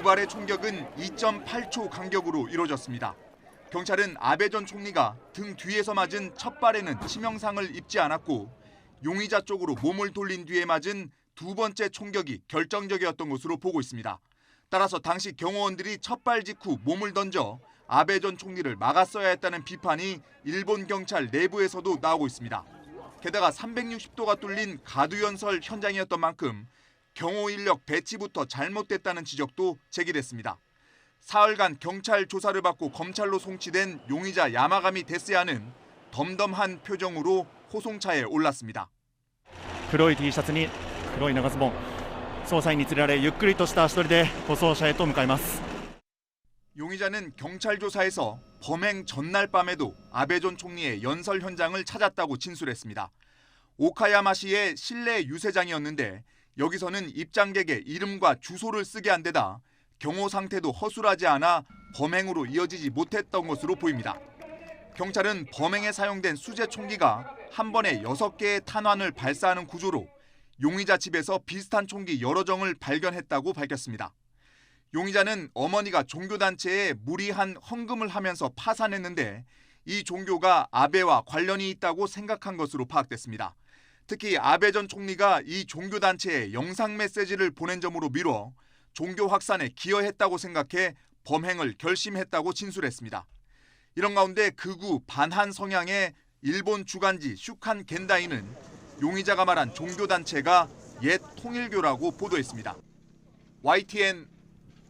발의 총격은 2.8초 간격으로 이뤄졌습니다. 경찰은 아베 전 총리가 등 뒤에서 맞은 첫 발에는 치명상을 입지 않았고 용의자 쪽으로 몸을 돌린 뒤에 맞은 두 번째 총격이 결정적이었던 것으로 보고 있습니다. 따라서 당시 경호원들이 첫 발 직후 몸을 던져 아베 전 총리를 막았어야 했다는 비판이 일본 경찰 내부에서도 나오고 있습니다. 게다가 360도가 뚫린 가두연설 현장이었던 만큼 경호 인력 배치부터 잘못됐다는 지적도 제기됐습니다. 사흘간 경찰 조사를 받고 검찰로 송치된 용의자 야마가미 데스야는 덤덤한 표정으로 호송차에 올랐습니다. 黒い T シャツに黒い長ズボン、捜査員に連れられゆっくりとした足取りで護送車へと向かいます。 용의자는 경찰 조사에서 범행 전날 밤에도 아베 전 총리의 연설 현장을 찾았다고 진술했습니다. 오카야마시의 실내 유세장이었는데 여기서는 입장객의 이름과 주소를 쓰게 한 데다 경호 상태도 허술하지 않아 범행으로 이어지지 못했던 것으로 보입니다. 경찰은 범행에 사용된 수제 총기가 한 번에 6개의 탄환을 발사하는 구조로 용의자 집에서 비슷한 총기 여러 정을 발견했다고 밝혔습니다. 용의자는 어머니가 종교단체에 무리한 헌금을 하면서 파산했는데 이 종교가 아베와 관련이 있다고 생각한 것으로 파악됐습니다. 특히 아베 전 총리가 이 종교단체에 영상 메시지를 보낸 점으로 미뤄 종교 확산에 기여했다고 생각해 범행을 결심했다고 진술했습니다. 이런 가운데 극우 반한 성향의 일본 주간지 슈칸 겐다이는 용의자가 말한 종교단체가 옛 통일교라고 보도했습니다. YTN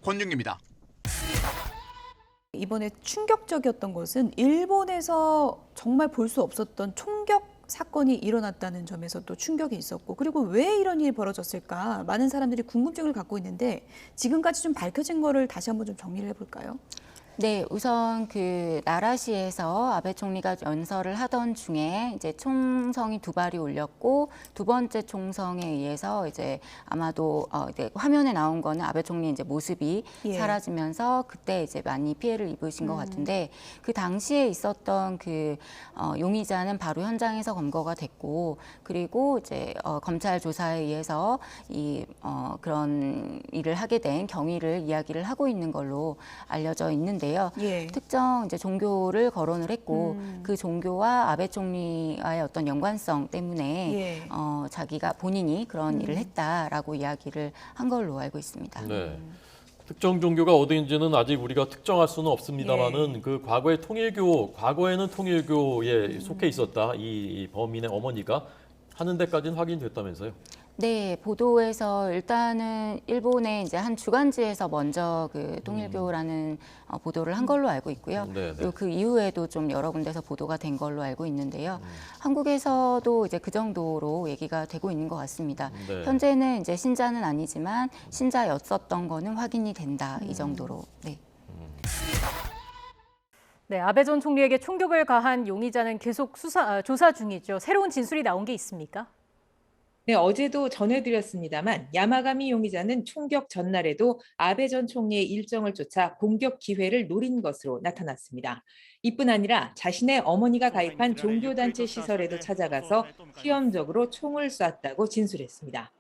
권윤기입니다. 이번에 충격적이었던 것은 일본에서 정말 볼 수 없었던 총격 사건이 일어났다는 점에서 또 충격이 있었고, 그리고 왜 이런 일이 벌어졌을까 많은 사람들이 궁금증을 갖고 있는데 지금까지 좀 밝혀진 거를 다시 한번 좀 정리를 해볼까요? 네, 우선 그 나라시에서 아베 총리가 연설을 하던 중에 이제 총성이 2발이 울렸고 두 번째 총성에 의해서 이제 아마도 이제 화면에 나온 거는 아베 총리 이제 모습이 사라지면서 그때 이제 많이 피해를 입으신 것 같은데 그 당시에 있었던 그 용의자는 바로 현장에서 검거가 됐고 그리고 이제 검찰 조사에 의해서 이 그런 일을 하게 된 경위를 이야기를 하고 있는 걸로 알려져 있는데. 특정 이제 종교를 거론을 했고 그 종교와 아베 총리와의 어떤 연관성 때문에 자기가 본인이 그런 일을 했다라고 이야기를 한 걸로 알고 있습니다. 네. 특정 종교가 어디인지는 아직 우리가 특정할 수는 없습니다만은 그 과거에는 통일교에 속해 있었다 이 범인의 어머니가 하는 데까지는 확인됐다면서요? 네, 보도에서 일단은 일본의 이제 한 주간지에서 먼저 그 통일교라는 보도를 한 걸로 알고 있고요. 그리고 그 이후에도 좀 여러 군데서 보도가 된 걸로 알고 있는데요. 한국에서도 이제 그 정도로 얘기가 되고 있는 것 같습니다. 현재는 이제 신자는 아니지만 신자였었던 거는 확인이 된다 이 정도로. 네. 네, 아베 전 총리에게 총격을 가한 용의자는 계속 조사 중이죠. 새로운 진술이 나온 게 있습니까? 네, 어제도 전해드렸습니다만 야마가미 용의자는 총격 전날에도 아베 전 총리의 일정을 쫓아 공격 기회를 노린 것으로 나타났습니다. 이뿐 아니라 자신의 어머니가 가입한 종교단체 시설에도 찾아가서 시험적으로 총을 쐈다고 진술했습니다.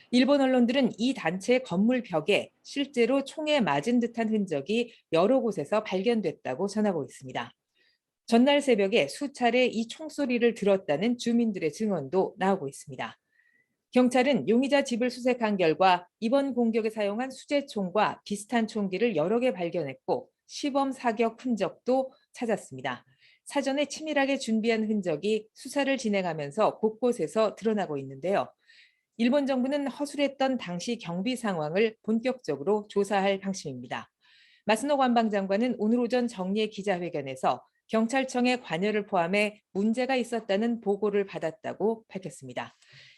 일본 언론들은 이 단체의 건물 벽에 실제로 총에 맞은 듯한 흔적이 여러 곳에서 발견됐다고 전하고 있습니다. 전날 새벽에 수차례 이 총소리를 들었다는 주민들의 증언도 나오고 있습니다. 경찰은 용의자 집을 수색한 결과 이번 공격에 사용한 수제총과 비슷한 총기를 여러 개 발견했고 시범 사격 흔적도 찾았습니다. 사전에 치밀하게 준비한 흔적이 수사를 진행하면서 곳곳에서 드러나고 있는데요. 일본 정부는 허술했던 당시 경비 상황을 본격적으로 조사할 방침입니다. 마스노 관방장관은 오늘 오전 정례 기자회견에서 경찰청의 관여를 포함해 문제가 있었다는 보고를 받았다고 밝혔습니다.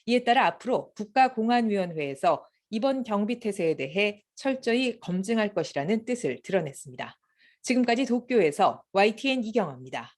이에 따라 앞으로 국가공안위원회에서 이번 경비태세에 대해 철저히 검증할 것이라는 뜻을 드러냈습니다. 지금까지 도쿄에서 YTN 이경아입니다.